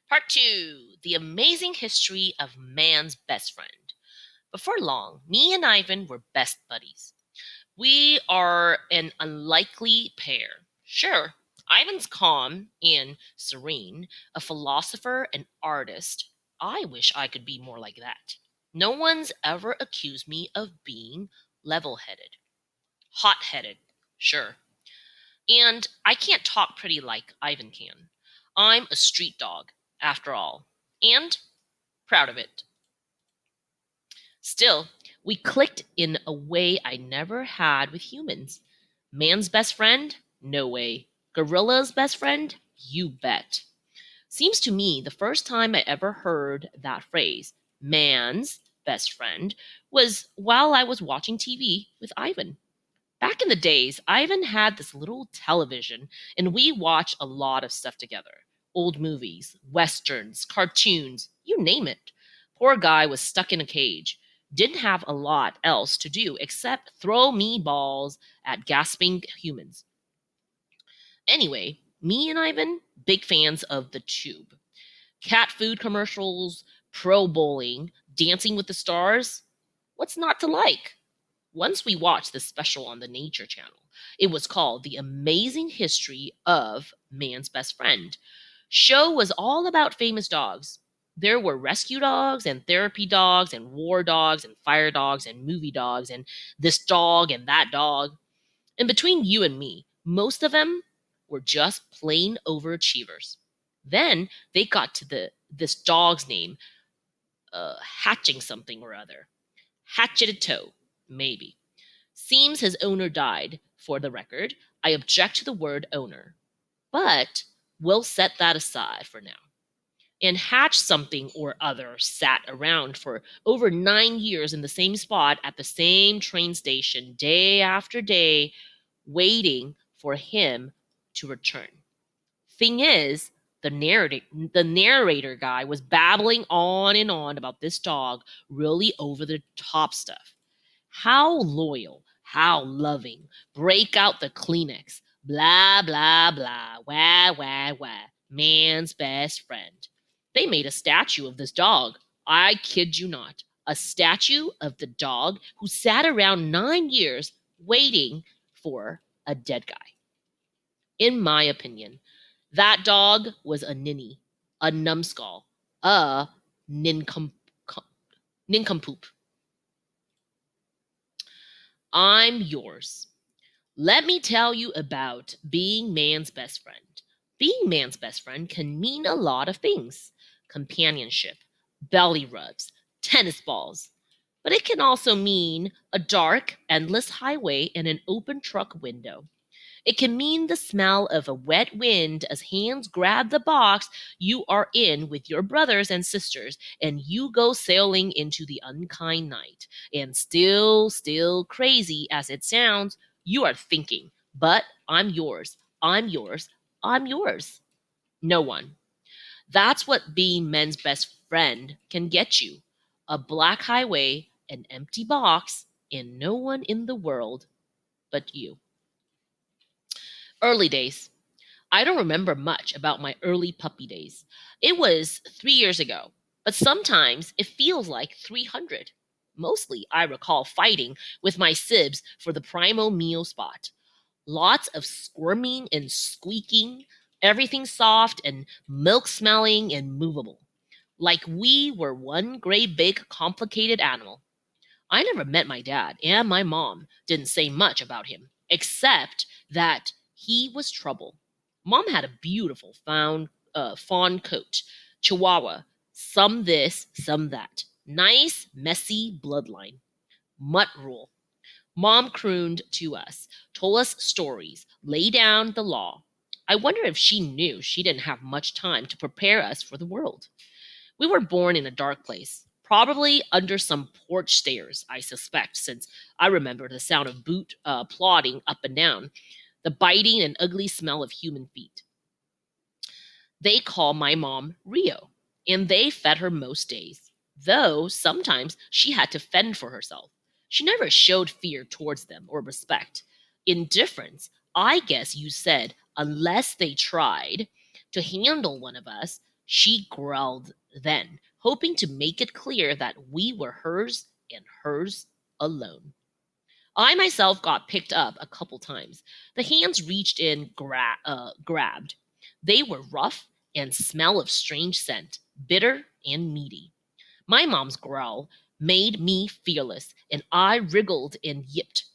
Part 2: The Amazing History of Man's Best Friend. Before long, me and Ivan were best buddies. We are an unlikely pair. Sure, Ivan's calm and serene, a philosopher and artist. I wish I could be more like that. No one's ever accused me of being level headed. Hot headed, sure. And I can't talk pretty like Ivan can. I'm a street dog, after all, and proud of it. Still, we clicked in a way I never had with humans. Man's best friend? No way. Gorilla's best friend? You bet. Seems to me the first time I ever heard that phrase, man's best friend, was while I was watching TV with Ivan. Back in the days, Ivan had this little television, and we watched a lot of stuff together. Old movies, westerns, cartoons, you name it. Poor guy was stuck in a cage. Didn't have a lot else to do except throw meatballs at gasping humans. Anyway, me and Ivan, big fans of the tube. Cat food commercials, pro bowling, dancing with the stars. What's not to like? Once we watched this special on the Nature Channel. It was called The Amazing History of Man's Best Friend. Show was all about famous dogs. There were rescue dogs and therapy dogs and war dogs and fire dogs and movie dogs and this dog and that dog. And between you and me, most of them were just plain overachievers. Then they got to this dog's name, hatching something or other. Hatchet toe, maybe. Seems his owner died. For the record, I object to the word owner. But we'll set that aside for now. And Hatch something or other sat around for over 9 years in the same spot at the same train station, day after day, waiting for him to return. Thing is, the narrator guy was babbling on and on about this dog, really over the top stuff. How loyal, how loving. Break out the Kleenex. Blah, blah, blah. Wah, wah, wah. Man's best friend. They made a statue of this dog. I kid you not. A statue of the dog who sat around 9 years waiting for a dead guy. In my opinion, that dog was a ninny, a numbskull, a nincompoop. I'm yours. Let me tell you about being man's best friend. Being man's best friend can mean a lot of things: companionship, belly rubs, tennis balls. But it can also mean a dark, endless highway and an open truck window. It can mean the smell of a wet wind as hands grab the box you are in with your brothers and sisters, and you go sailing into the unkind night. And still crazy as it sounds, you are thinking, but I'm yours, I'm yours, I'm yours. No one. That's what being men's best friend can get you: a black highway, an empty box, and no one in the world but you. Early days. I don't remember much about my early puppy days. It was 3 years ago, but sometimes it feels like 300. Mostly, I recall fighting with my sibs for the primo meal spot. Lots of squirming and squeaking, everything soft and milk smelling and movable. Like we were one great big complicated animal. I never met my dad, and my mom didn't say much about him, except that he was trouble. Mom had a beautiful fawn coat, Chihuahua, some this, some that. Nice, messy bloodline. Mutt rule. Mom crooned to us, told us stories, lay down the law. I wonder if she knew she didn't have much time to prepare us for the world. We were born in a dark place, probably under some porch stairs, I suspect, since I remember the sound of boot plodding up and down, the biting and ugly smell of human feet. They call my mom Rio, and they fed her most days, though sometimes she had to fend for herself. She never showed fear towards them or respect. Indifference, I guess you said, unless they tried to handle one of us, She growled then, hoping to make it clear that we were hers and hers alone. I myself got picked up a couple times. The hands reached in, grabbed. They were rough and smell of strange scent, bitter and meaty. My mom's growl made me fearless, and I wriggled and yipped.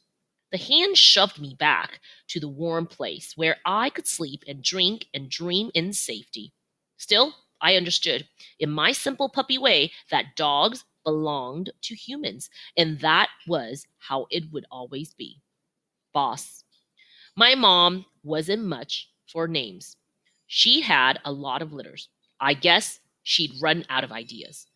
The hand shoved me back to the warm place where I could sleep and drink and dream in safety. Still, I understood, in my simple puppy way, that dogs belonged to humans, and that was how it would always be. Boss. My mom wasn't much for names. She had a lot of litters. I guess she'd run out of ideas.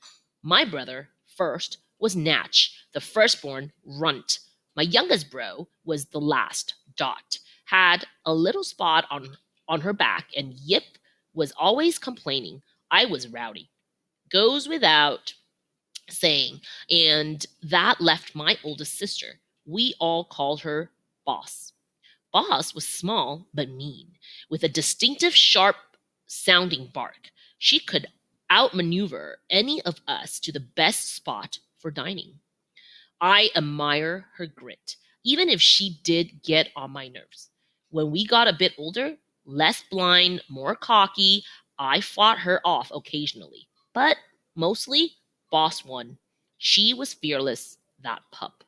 My brother, first, was Natch, the firstborn runt. My youngest bro was the last, Dot, had a little spot on her back, and Yip was always complaining I was rowdy. Goes without saying, and that left my oldest sister. We all called her Boss. Boss was small but mean, with a distinctive sharp sounding bark. She could outmaneuver any of us to the best spot for dining. I admire her grit, even if she did get on my nerves. When we got a bit older, less blind, more cocky, I fought her off occasionally. But mostly, Boss won. She was fearless, that pup.